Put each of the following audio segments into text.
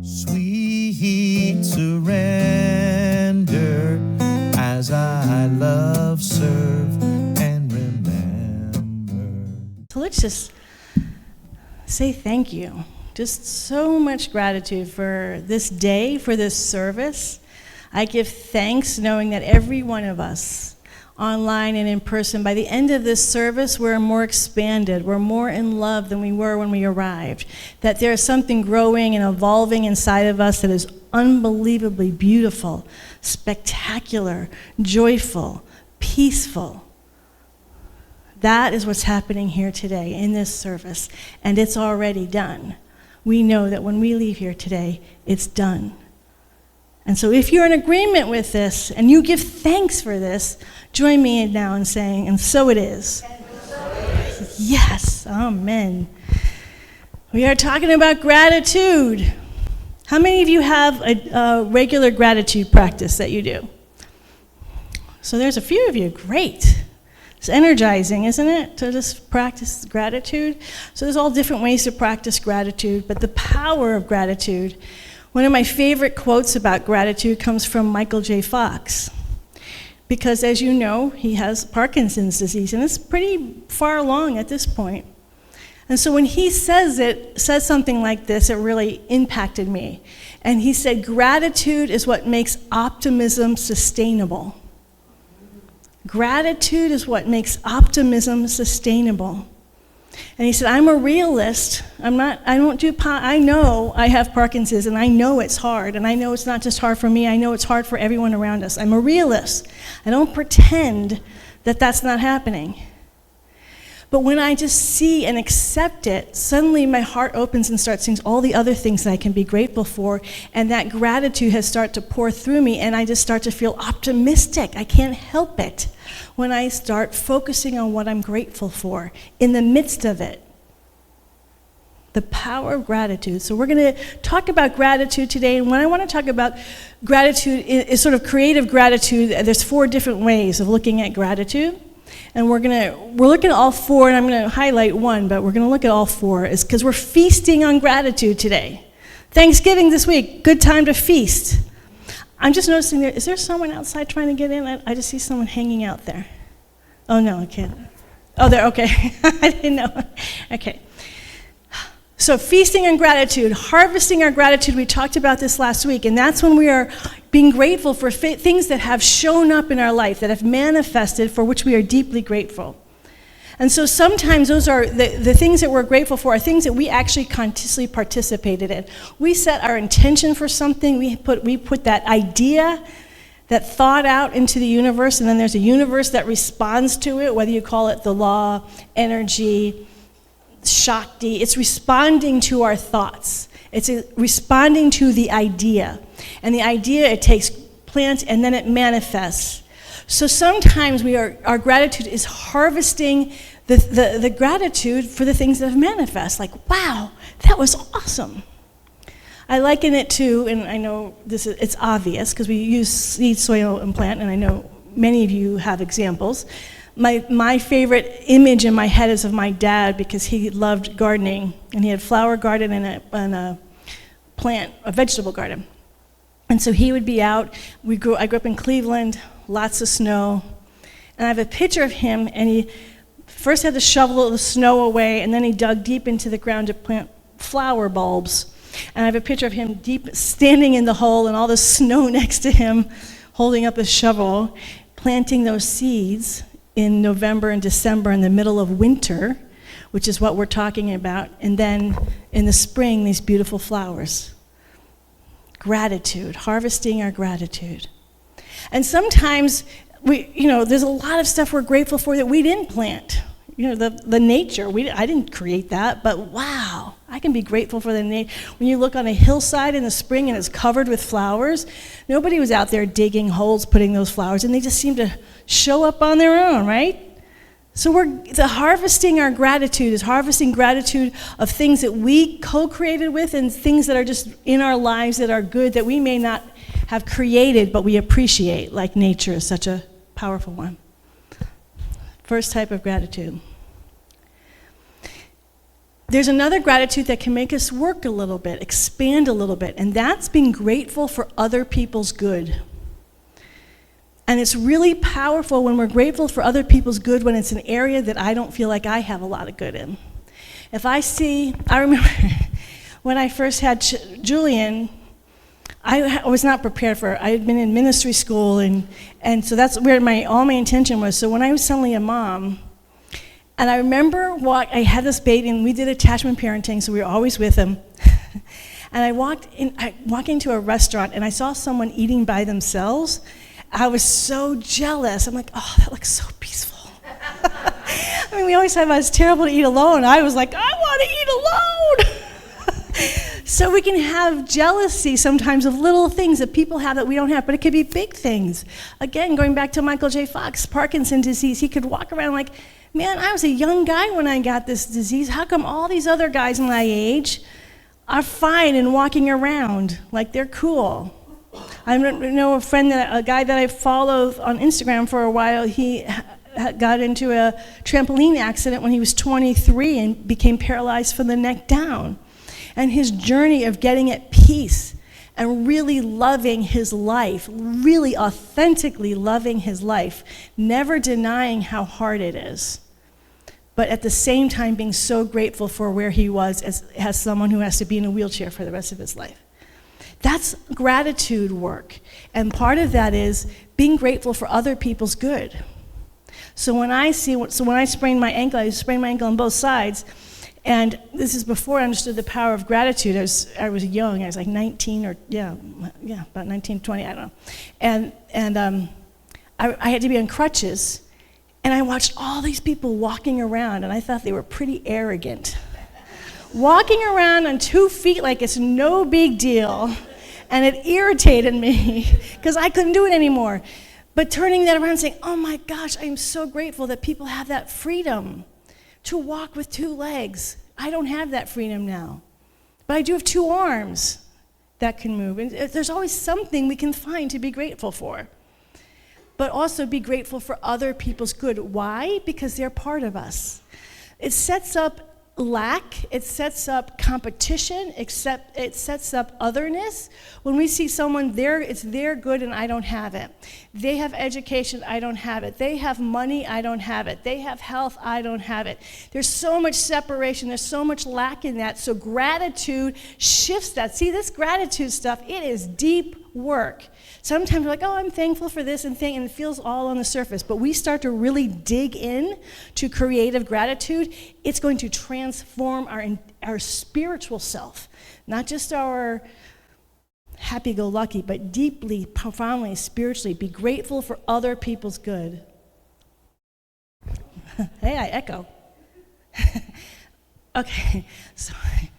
Sweet surrender as I love, serve, and remember. So let's just say thank you. Just so much gratitude for this day, for this service. I give thanks knowing that every one of us, online and in person, by the end of this service, we're more expanded. We're more in love than we were when we arrived. That there is something growing and evolving inside of us that is unbelievably beautiful, spectacular, joyful, peaceful. That is what's happening here today in this service, and it's already done. We know that when we leave here today, it's done. And so if you're in agreement with this, and you give thanks for this, join me now in saying, and so it is. Yes, amen. We are talking about gratitude. How many of you have a regular gratitude practice that you do? So there's a few of you, great. It's energizing, isn't it, to just practice gratitude? So there's all different ways to practice gratitude, but the power of gratitude. One of my favorite quotes about gratitude comes from Michael J. Fox. Because as you know, he has Parkinson's disease, and it's pretty far along at this point. And so when he says something like this, it really impacted me. And he said, gratitude is what makes optimism sustainable. Gratitude is what makes optimism sustainable. And he said, I'm a realist. I know I have Parkinson's, and I know it's hard, and I know it's not just hard for me, I know it's hard for everyone around us. I'm a realist. I don't pretend that that's not happening. But when I just see and accept it, suddenly my heart opens and starts seeing all the other things that I can be grateful for, and that gratitude has started to pour through me, and I just start to feel optimistic. I can't help it when I start focusing on what I'm grateful for in the midst of it. The power of gratitude. So we're going to talk about gratitude today, and when I want to talk about gratitude is sort of creative gratitude. There's 4 different ways of looking at gratitude. And we're looking at all 4, and I'm going to highlight one, but we're going to look at all 4, is because we're feasting on gratitude today. Thanksgiving this week, good time to feast. I'm just noticing is there someone outside trying to get in? I just see someone hanging out there. Oh, no, I can't. Oh, there, okay. I didn't know. Okay. So feasting on gratitude, harvesting our gratitude, we talked about this last week, and that's when we are being grateful for things that have shown up in our life, that have manifested, for which we are deeply grateful. And so sometimes those are the things that we're grateful for are things that we actually consciously participated in. We set our intention for something, we put that idea, that thought out into the universe, and then there's a universe that responds to it, whether you call it the law, energy, Shakti. It's responding to our thoughts. It's responding to the idea. And the idea, it takes plant and then it manifests. So sometimes our gratitude is harvesting the gratitude for the things that have manifest. Like, wow, that was awesome. I liken it to, and I know it's obvious because we use seed, soil, and plant, and I know many of you have examples. My favorite image in my head is of my dad because he loved gardening, and he had a flower garden and a vegetable garden. And so he would be out. I grew up in Cleveland, lots of snow, and I have a picture of him, and he first had to shovel the snow away, and then he dug deep into the ground to plant flower bulbs. And I have a picture of him standing in the hole and all the snow next to him, holding up a shovel, planting those seeds in November and December in the middle of winter, which is what we're talking about, and then in the spring, these beautiful flowers. Gratitude, harvesting our gratitude. And sometimes there's a lot of stuff we're grateful for that we didn't plant. The nature, I didn't create that, but wow, I can be grateful for the nature. When you look on a hillside in the spring and it's covered with flowers, nobody was out there digging holes, putting those flowers, and they just seem to show up on their own, right? So harvesting our gratitude is harvesting gratitude of things that we co-created with and things that are just in our lives that are good that we may not have created, but we appreciate, like nature is such a powerful one. First type of gratitude. There's another gratitude that can make us work a little bit, expand a little bit, and that's being grateful for other people's good. And it's really powerful when we're grateful for other people's good when it's an area that I don't feel like I have a lot of good in. If I remember when I first had Julian, I was not prepared for it. I had been in ministry school, and so that's where all my intention was. So when I was suddenly a mom, and I remember I had this baby, and we did attachment parenting, so we were always with him. And I walked into a restaurant, and I saw someone eating by themselves. I was so jealous. I'm like, oh, that looks so peaceful. I mean, we always have it's terrible to eat alone. I was like, I want to eat alone. So we can have jealousy sometimes of little things that people have that we don't have, but it could be big things. Again, going back to Michael J. Fox, Parkinson's disease, he could walk around like, man, I was a young guy when I got this disease. How come all these other guys my age are fine and walking around like they're cool? I know a guy that I followed on Instagram for a while. He got into a trampoline accident when he was 23 and became paralyzed from the neck down. And his journey of getting at peace and really loving his life, really authentically loving his life, never denying how hard it is, but at the same time being so grateful for where he was as someone who has to be in a wheelchair for the rest of his life. That's gratitude work. And part of that is being grateful for other people's good. So when I sprained my ankle, I sprained my ankle on both sides, and this is before I understood the power of gratitude. I was young. I was like 19 or, about 19, 20, I don't know. And I had to be on crutches, and I watched all these people walking around, and I thought they were pretty arrogant. Walking around on 2 feet like it's no big deal, and it irritated me because I couldn't do it anymore. But turning that around and saying, oh my gosh, I am so grateful that people have that freedom to walk with 2 legs. I don't have that freedom now. But I do have 2 arms that can move. And there's always something we can find to be grateful for. But also be grateful for other people's good. Why? Because they're part of us. It sets up lack, it sets up competition, it sets up otherness. When we see someone there, it's their good and I don't have it. They have education, I don't have it. They have money, I don't have it. They have health, I don't have it. There's so much separation, there's so much lack in that, so gratitude shifts that. See, this gratitude stuff, it is deep work. Sometimes we're like, oh, I'm thankful for this and it feels all on the surface. But we start to really dig in to creative gratitude, it's going to transform our spiritual self, not just our happy-go-lucky, but deeply, profoundly, spiritually. Be grateful for other people's good. Hey, I echo. Okay, sorry.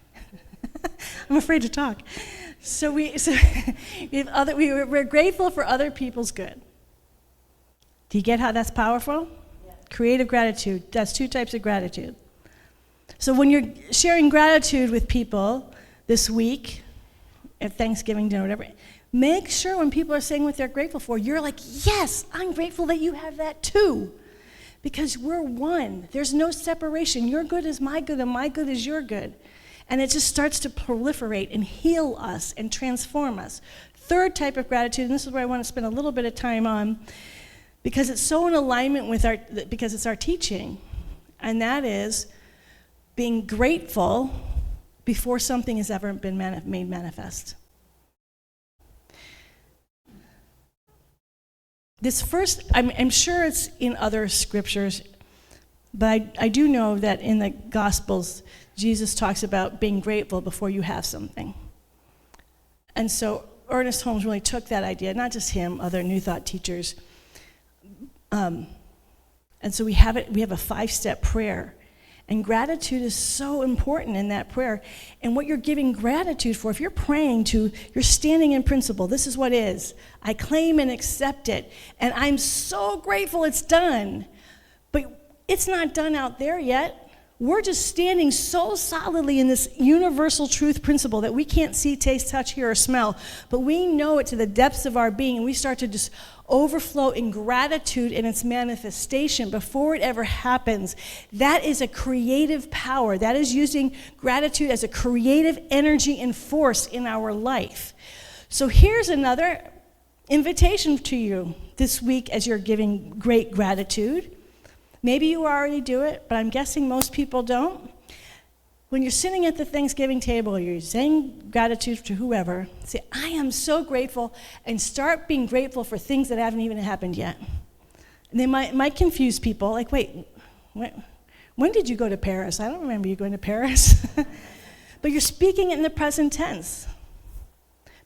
I'm afraid to talk. We're grateful for other people's good. Do you get how that's powerful? Yeah. Creative gratitude. That's 2 types of gratitude. So when you're sharing gratitude with people this week, at Thanksgiving dinner, whatever, make sure when people are saying what they're grateful for, you're like, yes, I'm grateful that you have that too. Because we're one. There's no separation. Your good is my good and my good is your good. And it just starts to proliferate and heal us and transform us. 3rd type of gratitude, and this is where I want to spend a little bit of time on, because it's so in alignment with because it's our teaching, and that is being grateful before something has ever been made manifest. This first, I'm sure it's in other scriptures, but I do know that in the Gospels, Jesus talks about being grateful before you have something. And so Ernest Holmes really took that idea, not just him, other New Thought teachers. And so we have a 5-step prayer. And gratitude is so important in that prayer. And what you're giving gratitude for, if you're praying you're standing in principle, this is what is. I claim and accept it. And I'm so grateful it's done. But it's not done out there yet. we're just standing so solidly in this universal truth principle that we can't see, taste, touch, hear, or smell, but we know it to the depths of our being, and we start to just overflow in gratitude in its manifestation before it ever happens. That is a creative power. That is using gratitude as a creative energy and force in our life. So here's another invitation to you this week as you're giving great gratitude. Maybe you already do it, but I'm guessing most people don't. When you're sitting at the Thanksgiving table, you're saying gratitude to whoever, say, I am so grateful, and start being grateful for things that haven't even happened yet. And they might confuse people, like, wait, when did you go to Paris? I don't remember you going to Paris. But you're speaking in the present tense.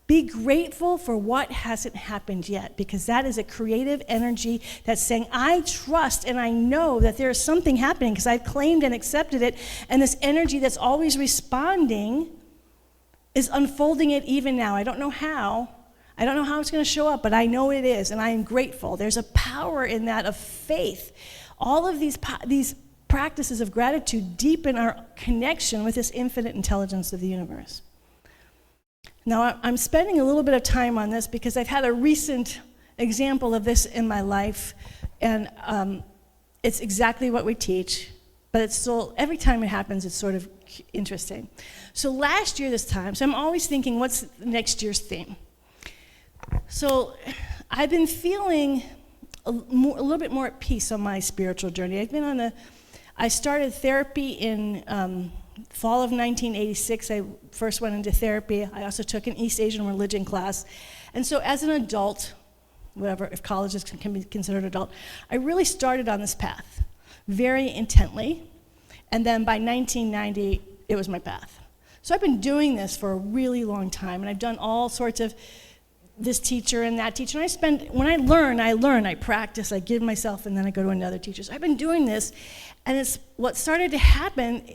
Be grateful for what hasn't happened yet, because that is a creative energy that's saying, I trust and I know that there is something happening because I've claimed and accepted it, and this energy that's always responding is unfolding it even now. I don't know how. I don't know how it's going to show up, but I know it is, and I am grateful. There's a power in that of faith. All of these practices of gratitude deepen our connection with this infinite intelligence of the universe. Now, I'm spending a little bit of time on this because I've had a recent example of this in my life, and it's exactly what we teach, but it's still, every time it happens, it's sort of interesting. So last year this time, so I'm always thinking, what's next year's theme? So I've been feeling a little bit more at peace on my spiritual journey. I started therapy in fall of 1986. I first went into therapy. I also took an East Asian religion class. And so as an adult, whatever, if colleges can be considered adult, I really started on this path very intently. And then by 1990, it was my path. So I've been doing this for a really long time, and I've done all sorts of this teacher and that teacher. And when I learn, I practice, I give myself, and then I go to another teacher. So I've been doing this, and it's what started to happen.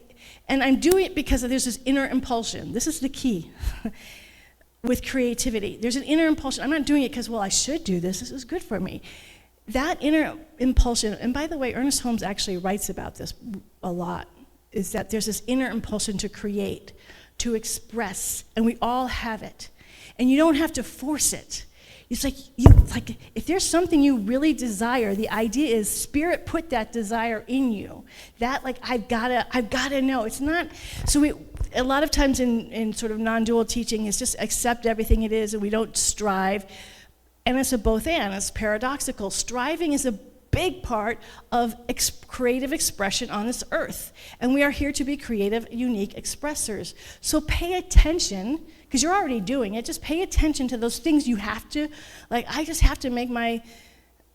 And I'm doing it because there's this inner impulsion. This is the key with creativity. There's an inner impulsion. I'm not doing it because, well, I should do this. This is good for me. That inner impulsion, and by the way, Ernest Holmes actually writes about this a lot, is that there's this inner impulsion to create, to express, and we all have it. And you don't have to force it. It's like if there's something you really desire, the idea is Spirit put that desire in you. That I've gotta know. It's not a lot of times in sort of non-dual teaching is just accept everything it is, and we don't strive. And it's a both and. It's paradoxical. Striving is a big part of creative expression on this earth, and we are here to be creative, unique expressors. So pay attention. Because you're already doing it, just pay attention to those things you have to, I just have to make my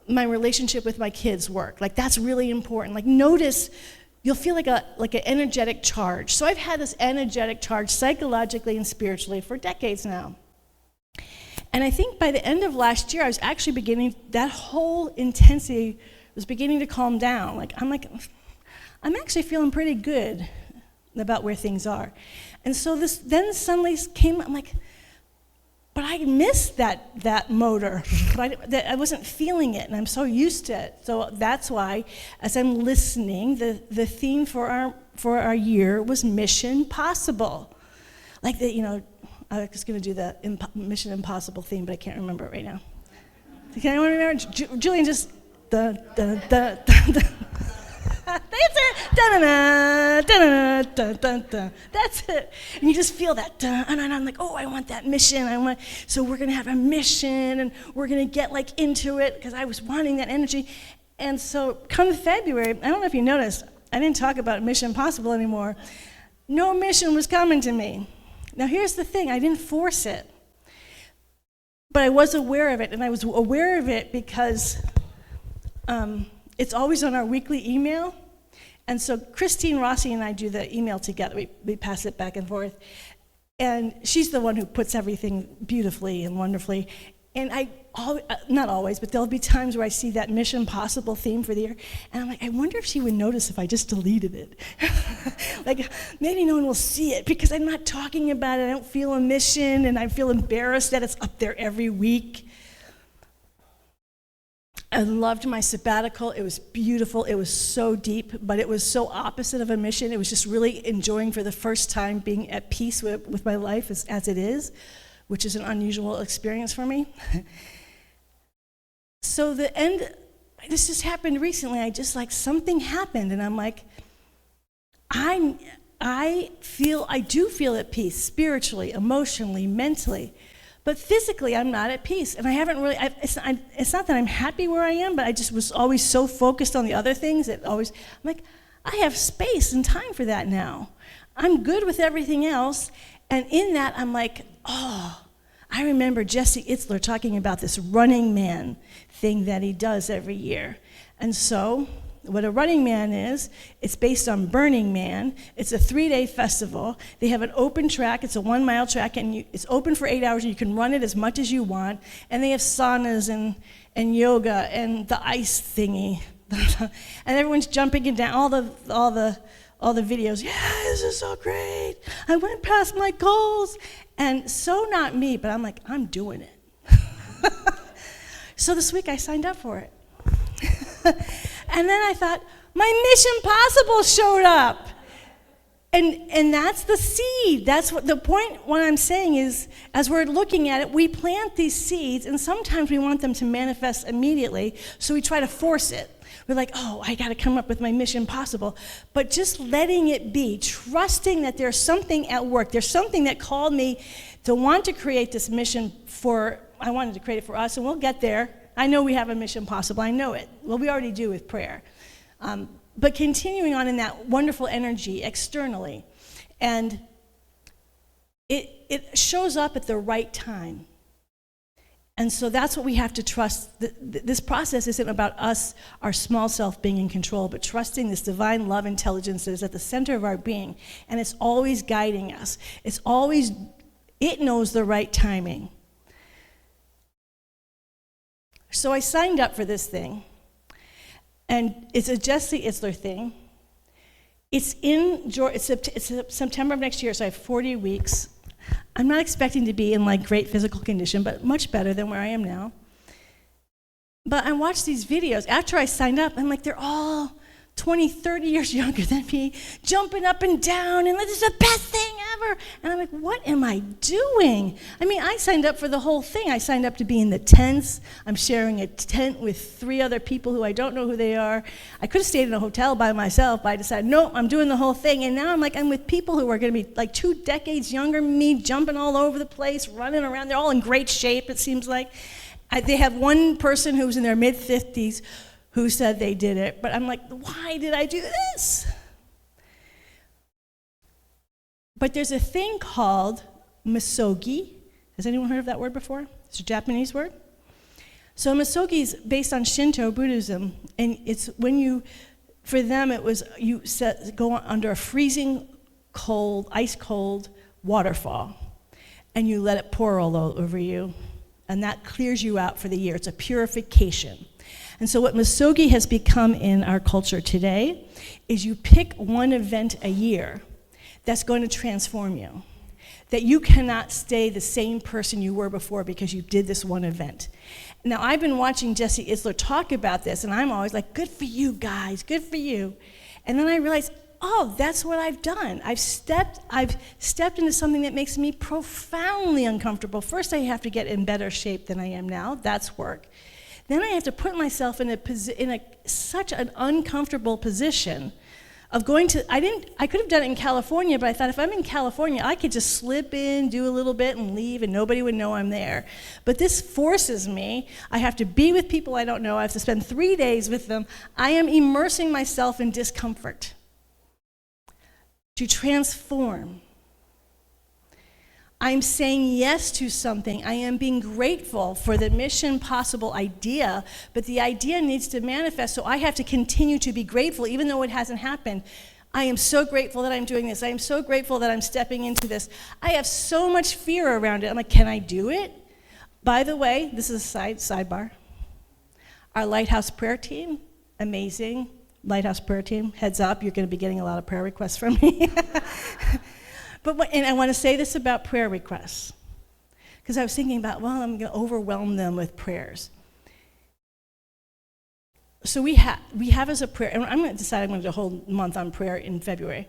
relationship with my kids work. That's really important. Notice, you'll feel like an energetic charge. So I've had this energetic charge psychologically and spiritually for decades now. And I think by the end of last year, I was actually that whole intensity was beginning to calm down. I'm actually feeling pretty good about where things are. And so this then suddenly came, I'm like, but I missed that motor. I wasn't feeling it, and I'm so used to it. So that's why, as I'm listening, the theme for our year was Mission Possible. I was going to do the Mission Impossible theme, but I can't remember it right now. Can anyone remember? Julian, just that's it. Da-na-na, da-na-na, da-da-da. That's it. And you just feel that. And I'm like, oh, I want that mission. So we're going to have a mission, and we're going to get into it, because I was wanting that energy. And so come February, I don't know if you noticed, I didn't talk about Mission Impossible anymore. No mission was coming to me. Now here's the thing, I didn't force it. But I was aware of it, and I was aware of it because it's always on our weekly email. And so Christine Rossi and I do the email together. We pass it back and forth. And she's the one who puts everything beautifully and wonderfully. And not always, but there'll be times where I see that Mission Possible theme for the year. And I'm like, I wonder if she would notice if I just deleted it. Maybe no one will see it because I'm not talking about it. I don't feel a mission, and I feel embarrassed that it's up there every week. I loved my sabbatical. It was beautiful. It was so deep, but it was so opposite of a mission. It was just really enjoying for the first time being at peace with my life as it is, which is an unusual experience for me. So this just happened recently. Something happened, and I'm like, I do feel at peace spiritually, emotionally, mentally. But physically, I'm not at peace, and I haven't really. It's not that I'm happy where I am, but I just was always so focused on the other things that I'm like, I have space and time for that now. I'm good with everything else, and in that, I'm like, oh, I remember Jesse Itzler talking about this Running Man thing that he does every year, and so. What a Running Man is, it's based on Burning Man. It's a 3-day festival. They have an open track. It's a 1-mile track, and it's open for 8 hours, and you can run it as much as you want. And they have saunas and yoga and the ice thingy. And everyone's jumping in down, all the videos. Yeah, this is so great. I went past my goals. And so not me, but I'm like, I'm doing it. So this week I signed up for it. And then I thought, my Mission Possible showed up. And that's the seed. That's what the point, what I'm saying is, as we're looking at it, we plant these seeds, and sometimes we want them to manifest immediately, so we try to force it. We're like, oh, I got to come up with my Mission Possible. But just letting it be, trusting that there's something at work. There's something that called me to want to create this mission I wanted to create it for us, and we'll get there. I know we have a Mission Possible. I know it. Well, we already do with prayer. But continuing on in that wonderful energy externally. And it shows up at the right time. And so that's what we have to trust. This process isn't about us, our small self, being in control, but trusting this divine love intelligence that is at the center of our being. And it's always guiding us. It knows the right timing. So I signed up for this thing, and it's a Jesse Itzler thing. It's September of next year, so I have 40 weeks. I'm not expecting to be in great physical condition, but much better than where I am now. But I watched these videos. After I signed up, I'm like, they're all 20, 30 years younger than me, jumping up and down, and this is the best thing ever. And I'm like, what am I doing? I mean, I signed up for the whole thing. I signed up to be in the tents. I'm sharing a tent with 3 other people who I don't know who they are. I could have stayed in a hotel by myself, but I decided, no, I'm doing the whole thing. And now I'm with people who are going to be 2 decades younger than me, jumping all over the place, running around. They're all in great shape, it seems like. They have one person who's in their mid-50s who said they did it, but I'm like, why did I do this? But there's a thing called misogi. Has anyone heard of that word before? It's a Japanese word. So misogi is based on Shinto Buddhism, and it's for them it was go under a freezing cold, ice cold waterfall, and you let it pour all over you, and that clears you out for the year. It's a purification. And so what misogi has become in our culture today is you pick one event a year that's going to transform you. That you cannot stay the same person you were before because you did this one event. Now, I've been watching Jesse Itzler talk about this, and I'm always like, good for you guys, good for you. And then I realized, oh, that's what I've done. I've stepped into something that makes me profoundly uncomfortable. First, I have to get in better shape than I am now. That's work. Then I have to put myself in such an uncomfortable position of going to, I could have done it in California, but I thought if I'm in California, I could just slip in, do a little bit, and leave, and nobody would know I'm there. But this forces me. I have to be with people I don't know. I have to spend 3 days with them. I am immersing myself in discomfort to transform. I'm saying yes to something. I am being grateful for the Mission Possible idea, but the idea needs to manifest, so I have to continue to be grateful even though it hasn't happened. I am so grateful that I'm doing this. I am so grateful that I'm stepping into this. I have so much fear around it. I'm like, can I do it? By the way, this is a sidebar. Our Lighthouse prayer team, amazing. Lighthouse prayer team, heads up, you're going to be getting a lot of prayer requests from me. And I want to say this about prayer requests, because I was thinking about, I'm going to overwhelm them with prayers. So we have as a prayer, and I'm going to decide I'm going to do a whole month on prayer in February,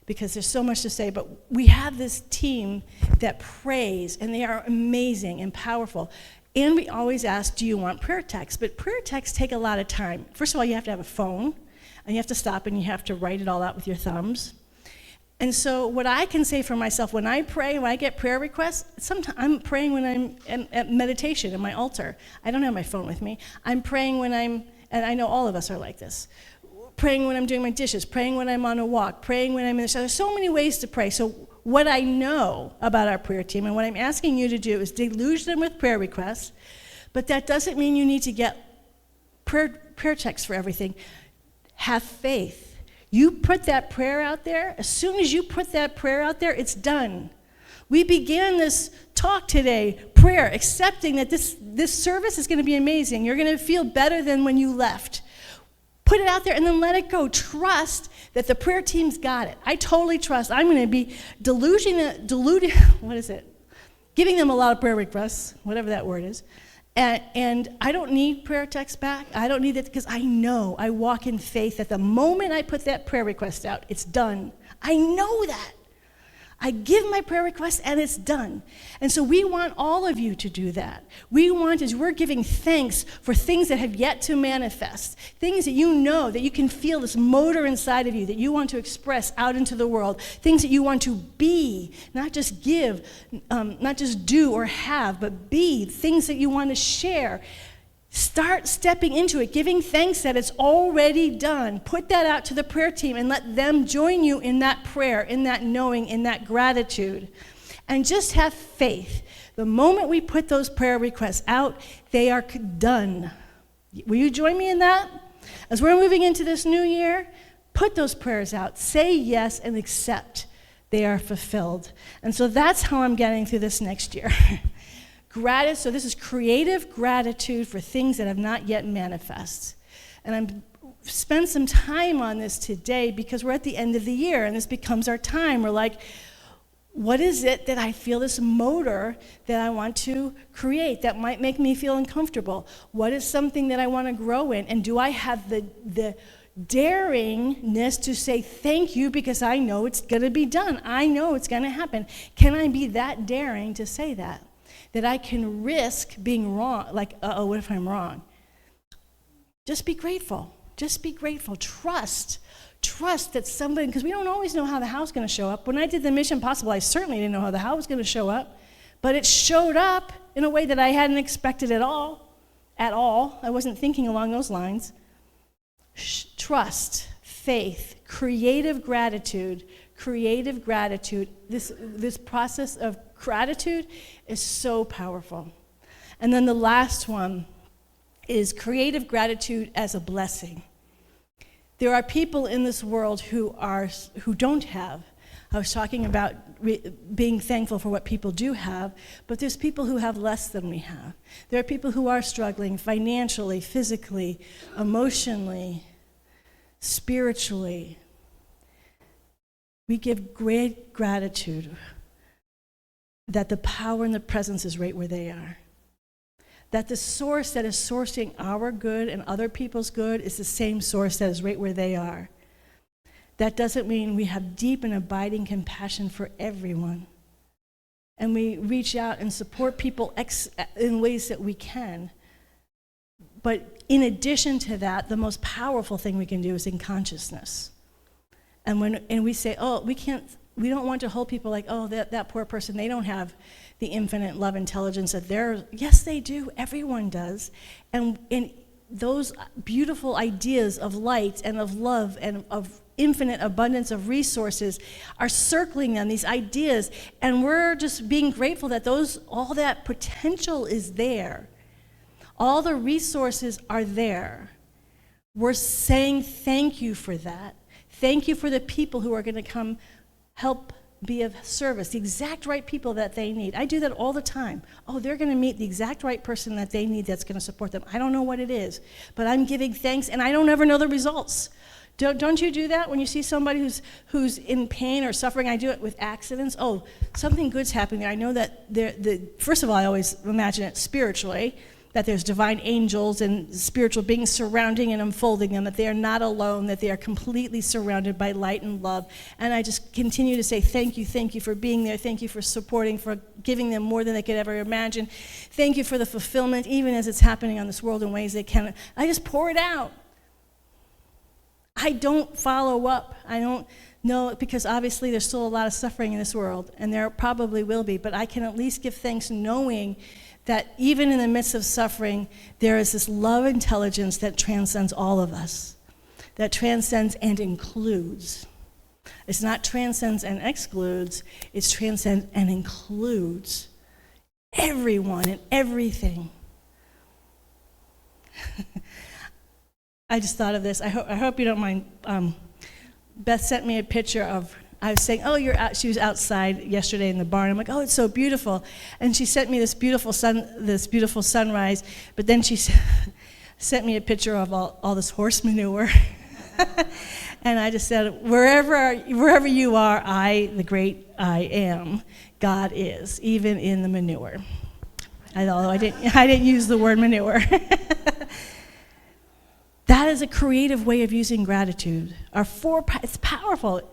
because there's so much to say, but we have this team that prays, and they are amazing and powerful. And we always ask, do you want prayer texts? But prayer texts take a lot of time. First of all, you have to have a phone, and you have to stop, and you have to write it all out with your thumbs. And so what I can say for myself, when I pray, when I get prayer requests, sometimes I'm praying when I'm at meditation in my altar. I don't have my phone with me. I'm praying when and I know all of us are like this, praying when I'm doing my dishes, praying when I'm on a walk, praying when I'm in the shower. There's so many ways to pray. So what I know about our prayer team, and what I'm asking you to do, is deluge them with prayer requests, but that doesn't mean you need to get prayer texts for everything. Have faith. You put that prayer out there, as soon as you put that prayer out there, it's done. We began this talk today, prayer, accepting that this service is going to be amazing. You're going to feel better than when you left. Put it out there and then let it go. Trust that the prayer team's got it. I totally trust. I'm going to be giving them a lot of prayer requests, whatever that word is. And I don't need prayer text back. I don't need it, because I know, I walk in faith that the moment I put that prayer request out, it's done. I know that. I give my prayer request and it's done. And so we want all of you to do that. We're giving thanks for things that have yet to manifest, things that you know, that you can feel this motor inside of you that you want to express out into the world, things that you want to be, not just give, not just do or have, but be, things that you want to share. Start stepping into it, giving thanks that it's already done. Put that out to the prayer team and let them join you in that prayer, in that knowing, in that gratitude. And just have faith. The moment we put those prayer requests out, they are done. Will you join me in that? As we're moving into this new year, put those prayers out. Say yes and accept. They are fulfilled. And so that's how I'm getting through this next year. So this is creative gratitude for things that have not yet manifest. And I'm spend some time on this today because we're at the end of the year and this becomes our time. We're like, what is it that I feel this motor that I want to create that might make me feel uncomfortable? What is something that I want to grow in? And do I have the daringness to say thank you because I know it's going to be done? I know it's going to happen. Can I be that daring to say that? That I can risk being wrong, like, what if I'm wrong? Just be grateful. Just be grateful. Trust that somebody, because we don't always know how the how's going to show up. When I did the Mission Possible, I certainly didn't know how the how was going to show up, but it showed up in a way that I hadn't expected at all. I wasn't thinking along those lines. Trust, faith, creative gratitude. This process of gratitude is so powerful. And then the last one is creative gratitude as a blessing. There are people in this world who don't have. I was talking about being thankful for what people do have, but there's people who have less than we have. There are people who are struggling financially, physically, emotionally, spiritually. We give great gratitude that the power and the presence is right where they are. That the source that is sourcing our good and other people's good is the same source that is right where they are. That doesn't mean we have deep and abiding compassion for everyone. And we reach out and support people in ways that we can. But in addition to that, the most powerful thing we can do is in consciousness. And we say, we don't want to hold people like, that poor person, they don't have the infinite love intelligence that yes, they do, everyone does. And those beautiful ideas of light and of love and of infinite abundance of resources are circling them, these ideas, and we're just being grateful that all that potential is there. All the resources are there. We're saying thank you for that. Thank you for the people who are going to come help be of service, the exact right people that they need. I do that all the time. They're going to meet the exact right person that they need that's going to support them. I don't know what it is, but I'm giving thanks, and I don't ever know the results. Don't you do that when you see somebody who's in pain or suffering? I do it with accidents. Something good's happening there. I know that first of all, I always imagine it spiritually, that there's divine angels and spiritual beings surrounding and unfolding them, that they are not alone, that they are completely surrounded by light and love. And I just continue to say thank you for being there. Thank you for supporting, for giving them more than they could ever imagine. Thank you for the fulfillment, even as it's happening on this world in ways they can't. I just pour it out. I don't follow up. I don't know, because obviously there's still a lot of suffering in this world, and there probably will be, but I can at least give thanks knowing that even in the midst of suffering, there is this love intelligence that transcends all of us, that transcends and includes. It's not transcends and excludes, it's transcends and includes everyone and everything. I just thought of this. I hope you don't mind. Beth sent me a picture of, I was saying, oh, you're out. She was outside yesterday in the barn. I'm like, oh, it's so beautiful. And she sent me this beautiful sunrise, but then she sent me a picture of all this horse manure. And I just said, wherever you are, the great I am, God is, even in the manure. Although I didn't use the word manure. That is a creative way of using gratitude. It's powerful.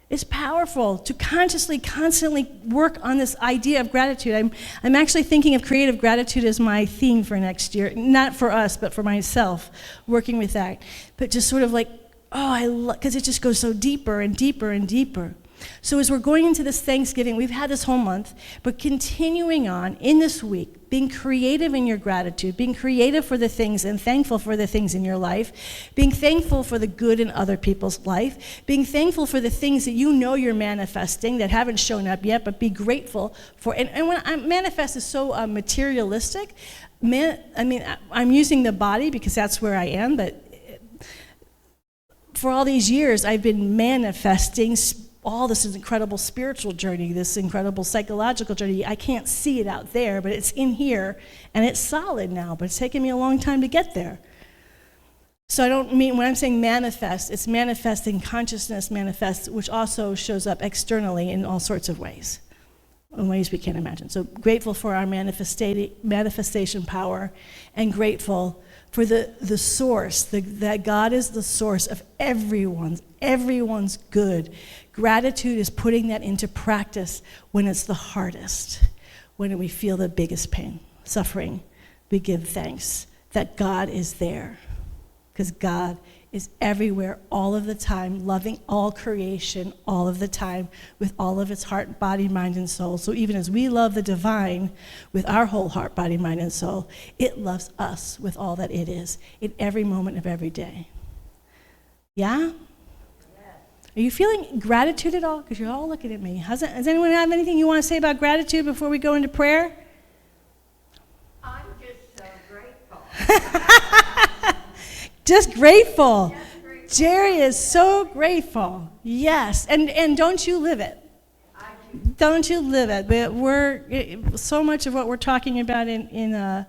It's powerful to consciously, constantly work on this idea of gratitude. I'm actually thinking of creative gratitude as my theme for next year. Not for us, but for myself, working with that. But just sort of like, because it just goes so deeper and deeper and deeper. So as we're going into this Thanksgiving, we've had this whole month, but continuing on in this week, being creative in your gratitude, being creative for the things and thankful for the things in your life, being thankful for the good in other people's life, being thankful for the things that you know you're manifesting that haven't shown up yet, but be grateful for. And when manifest is so materialistic, I'm using the body because that's where I am, but for all these years, I've been manifesting all this incredible spiritual journey, this incredible psychological journey. I can't see it out there, but it's in here, and it's solid now, but it's taken me a long time to get there. So I don't mean, when I'm saying manifest, it's manifesting consciousness manifests, which also shows up externally in all sorts of ways, in ways we can't imagine. So grateful for our manifestation power, and grateful for the source, that God is the source of everyone's good. Gratitude is putting that into practice when it's the hardest, when we feel the biggest pain, suffering. We give thanks that God is there, because God is everywhere all of the time, loving all creation all of the time with all of its heart, body, mind, and soul. So even as we love the divine with our whole heart, body, mind, and soul, it loves us with all that it is in every moment of every day. Yeah? Are you feeling gratitude at all? Because you're all looking at me. Does anyone have anything you want to say about gratitude before we go into prayer? I'm just so grateful. Just grateful. Jerry is so grateful. Yes. And don't you live it? I do. Don't you live it? But so much of what we're talking about in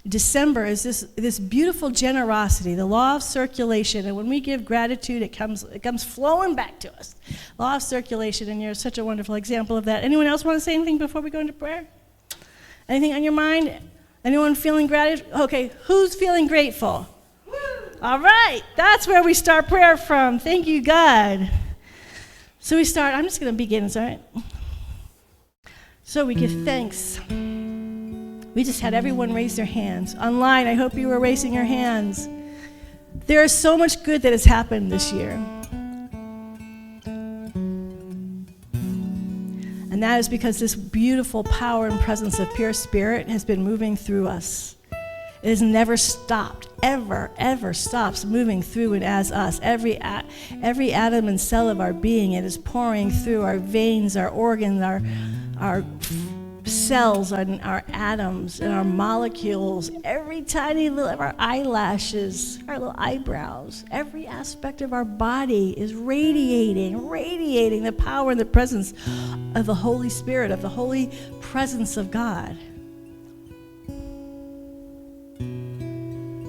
December is this beautiful generosity, the law of circulation. And when we give gratitude, it comes flowing back to us. Law of circulation, and you're such a wonderful example of that. Anyone else want to say anything before we go into prayer? Anything on your mind? Anyone feeling gratitude? Okay, who's feeling grateful? Woo! All right, that's where we start prayer from. Thank you, God. So I'm just going to begin, is all right? So we give thanks. We just had everyone raise their hands. Online, I hope you were raising your hands. There is so much good that has happened this year. And that is because this beautiful power and presence of pure spirit has been moving through us. It has never stopped, ever stops moving through and as us. Every atom and cell of our being, it is pouring through our veins, our organs, our cells, our atoms, and our molecules, every tiny little of our eyelashes, our little eyebrows, every aspect of our body is radiating the power and the presence of the Holy Spirit, of the holy presence of God.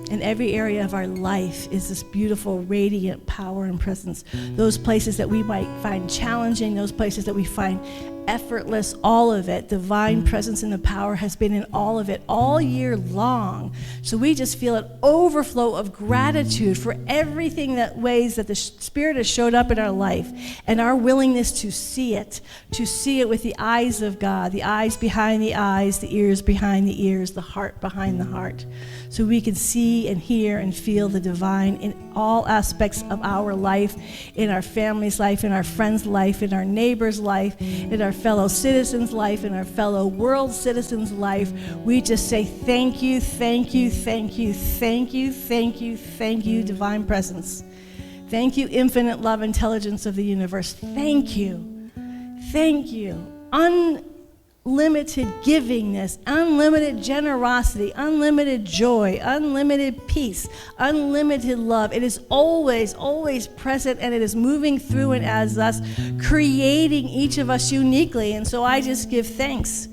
In every area of our life is this beautiful, radiant power and presence. Those places that we might find challenging, those places that we find effortless, all of it. Divine presence and the power has been in all of it all year long. So we just feel an overflow of gratitude for everything that ways that the Spirit has showed up in our life, and our willingness to see it with the eyes of God, the eyes behind the eyes, the ears behind the ears, the heart behind the heart. So we can see and hear and feel the divine in all aspects of our life, in our family's life, in our friends' life, in our neighbor's life, in our fellow citizens' life, in our fellow world citizens' life. We just say thank you, thank you, thank you, thank you, thank you, thank you, divine presence. Thank you, infinite love, intelligence of the universe. Thank you. Thank you. Unlimited givingness, unlimited generosity, unlimited joy, unlimited peace, unlimited love. It is always, always present, and it is moving through and as us, creating each of us uniquely. And so I just give thanks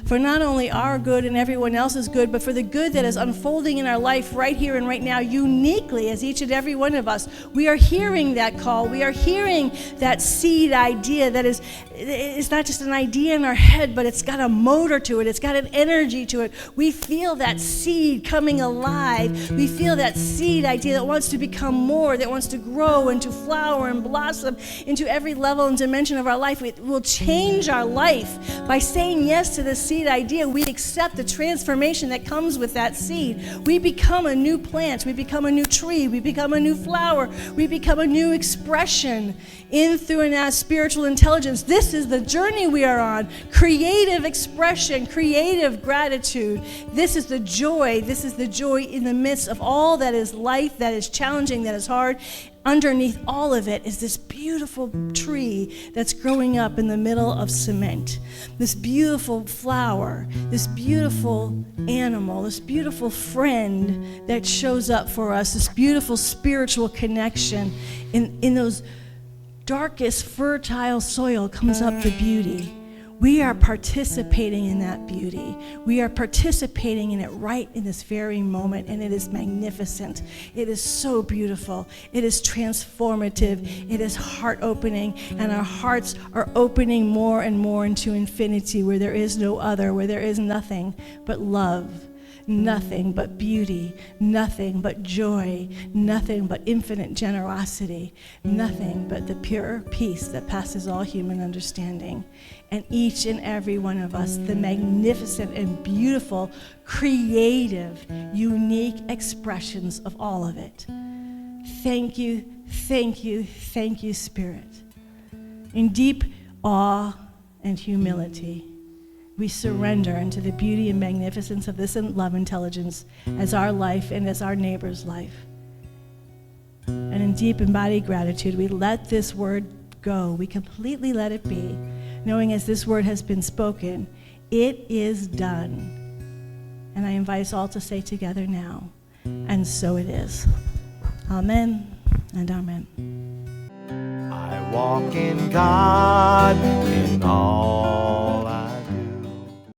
for not only our good and everyone else's good, but for the good that is unfolding in our life right here and right now, uniquely as each and every one of us. We are hearing that call. We are hearing that seed idea that is, it's not just an idea in our head, but it's got a motor to it. It's got an energy to it. We feel that seed coming alive. We feel that seed idea that wants to become more, that wants to grow and to flower and blossom into every level and dimension of our life. It will change our life by saying yes to the seed idea. We accept the transformation that comes with that seed. We become a new plant. We become a new tree. We become a new flower. We become a new expression in, through, and as spiritual intelligence. This is the journey we are on. Creative expression, creative gratitude. This is the joy. This is the joy in the midst of all that is life, that is challenging, that is hard. Underneath all of it is this beautiful tree that's growing up in the middle of cement. This beautiful flower, this beautiful animal, this beautiful friend that shows up for us, this beautiful spiritual connection. In those darkest fertile soil comes up the beauty. We are participating in that beauty. We are participating in it right in this very moment, and it is magnificent. It is so beautiful. It is transformative. It is heart-opening, and our hearts are opening more and more into infinity, where there is no other, where there is nothing but love, nothing but beauty, nothing but joy, nothing but infinite generosity, nothing but the pure peace that passes all human understanding. And each and every one of us, the magnificent and beautiful, creative, unique expressions of all of it. Thank you, thank you, thank you, Spirit. In deep awe and humility, we surrender into the beauty and magnificence of this love intelligence as our life and as our neighbor's life. And in deep embodied gratitude, we let this word go. We completely let it be, knowing as this word has been spoken, it is done. And I invite us all to say together now, and so it is. Amen and amen. I walk in God in all